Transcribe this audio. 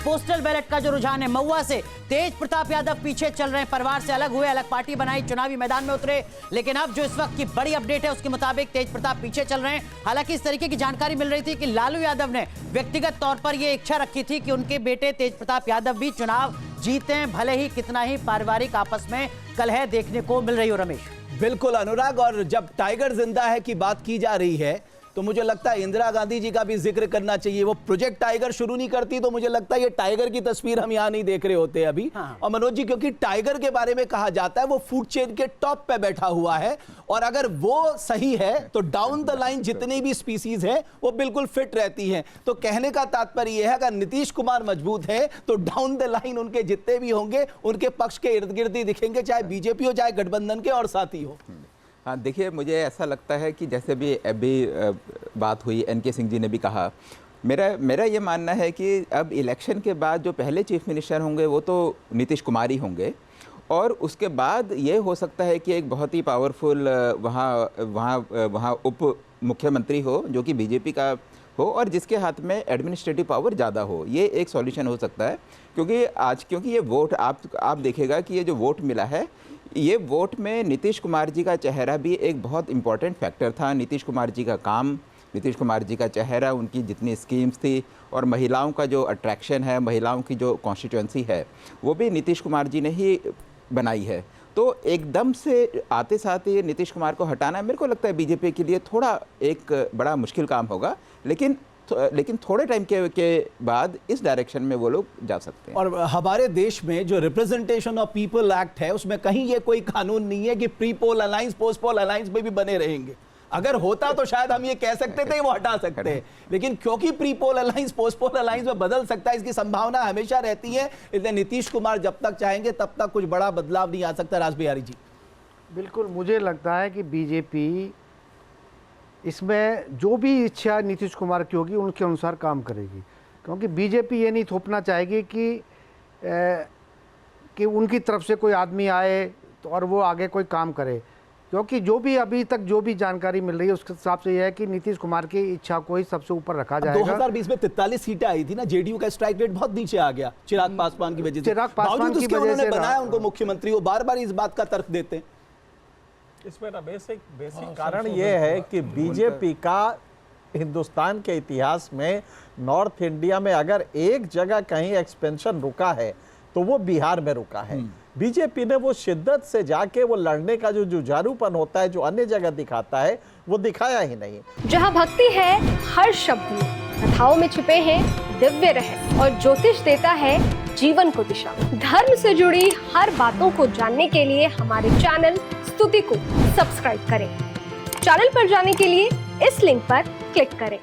Postal ballot का जो रुझान है, महुआ से तेज प्रताप यादव पीछे चल रहे हैं, परिवार से अलग हुए, अलग पार्टी बनाई, चुनावी मैदान में उतरे। लेकिन अब जो इस वक्त की बड़ी अपडेट है उसके मुताबिक तेज प्रताप पीछे चल रहे हैं। हालांकि इस तरीके की जानकारी मिल रही थी कि लालू यादव ने व्यक्तिगत तौर पर यह इच्छा रखी थी कि उनके बेटे तेज प्रताप यादव भी चुनाव जीते, भले ही कितना ही पारिवारिक आपस में कलह देखने को मिल रही हो। रमेश, बिल्कुल अनुराग, और जब टाइगर जिंदा है की बात की जा रही है तो मुझे लगता है इंदिरा गांधी जी का भी जिक्र करना चाहिए। वो प्रोजेक्ट टाइगर शुरू नहीं करती तो मुझे लगता है ये टाइगर की तस्वीर हम यहाँ नहीं देख रहे होते अभी। और मनोज जी, क्योंकि टाइगर के बारे में कहा जाता है वो फूड चेन के टॉप पे बैठा हुआ है, और अगर वो सही है तो डाउन द लाइन जितनी भी स्पीसीज है वो बिल्कुल फिट रहती हैं। तो कहने का तात्पर्य यह है अगर नीतीश कुमार मजबूत है तो डाउन द लाइन उनके जितने भी होंगे उनके पक्ष के इर्द गिर्द ही दिखेंगे, चाहे बीजेपी हो चाहे गठबंधन के और साथी हो। हाँ, देखिए, मुझे ऐसा लगता है कि जैसे भी अभी बात हुई, एनके सिंह जी ने भी कहा, मेरा ये मानना है कि अब इलेक्शन के बाद जो पहले चीफ मिनिस्टर होंगे वो तो नीतीश कुमार ही होंगे, और उसके बाद ये हो सकता है कि एक बहुत ही पावरफुल वहाँ उप मुख्यमंत्री हो जो कि बीजेपी का हो और जिसके हाथ में एडमिनिस्ट्रेटिव पावर ज़्यादा हो। ये एक सॉल्यूशन हो सकता है, क्योंकि ये वोट आप देखेगा कि ये जो वोट मिला है, ये वोट में नीतीश कुमार जी का चेहरा भी एक बहुत इम्पॉर्टेंट फैक्टर था। नीतीश कुमार जी का काम, नीतीश कुमार जी का चेहरा, उनकी जितनी स्कीम्स थी, और महिलाओं का जो अट्रैक्शन है, महिलाओं की जो कॉन्स्टिट्यूंसी है, वो भी नीतीश कुमार जी ने ही बनाई है। तो एकदम से आते साथ ये नीतीश कुमार को हटाना मेरे को लगता है बीजेपी के लिए थोड़ा एक बड़ा मुश्किल काम होगा, लेकिन थोड़े टाइम के बाद इस डायरेक्शन में वो लोग जा सकते हैं। और हमारे देश में जो रिप्रेजेंटेशन ऑफ पीपल एक्ट है उसमें कहीं ये कोई कानून नहीं है कि pre poll alliance post poll alliance में भी बने रहेंगे। अगर होता तो शायद हम ये कह सकते थे वो हटा सकते हैं, लेकिन क्योंकि pre poll alliance post poll alliance में बदल सकता है, इसकी संभावना हमेशा रहती है, इसलिए नीतीश कुमार जब तक चाहेंगे तब तक कुछ बड़ा बदलाव नहीं आ सकता। राज बिहारी जी, बिल्कुल, मुझे लगता है कि बीजेपी इसमें जो भी इच्छा नीतीश कुमार की होगी उनके अनुसार काम करेगी, क्योंकि बीजेपी ये नहीं थोपना चाहेगी कि उनकी तरफ से कोई आदमी आए तो और वो आगे कोई काम करे, क्योंकि जो भी अभी तक जो भी जानकारी मिल रही है उसके हिसाब से यह है कि नीतीश कुमार की इच्छा को ही सबसे ऊपर रखा जाएगा। 2020 में 43 सीटें आई थी ना, जेडीयू का स्ट्राइक रेट बहुत नीचे आ गया चिराग पासवान की वजह से। चिराग पासवान की वजह उन्होंने से बनाया उनको मुख्यमंत्री, वो बार बार इस बात का तर्क देते हैं। इसमें ना बेसिक कारण ये है कि बीजेपी का हिंदुस्तान के इतिहास में नॉर्थ इंडिया में अगर एक जगह कहीं एक्सपेंशन रुका है तो वो बिहार में रुका है। बीजेपी ने वो शिद्दत से जाके वो लड़ने का जो जुझारूपन होता है जो अन्य जगह दिखाता है वो दिखाया ही नहीं। जहाँ भक्ति है हर शब्द में, कथाओं में छुपे हैं दिव्य रहस्य, और ज्योतिष देता है जीवन को दिशा। धर्म से जुड़ी हर बातों को जानने के लिए हमारे चैनल स्तुति को सब्सक्राइब करें। चैनल पर जाने के लिए इस लिंक पर क्लिक करें।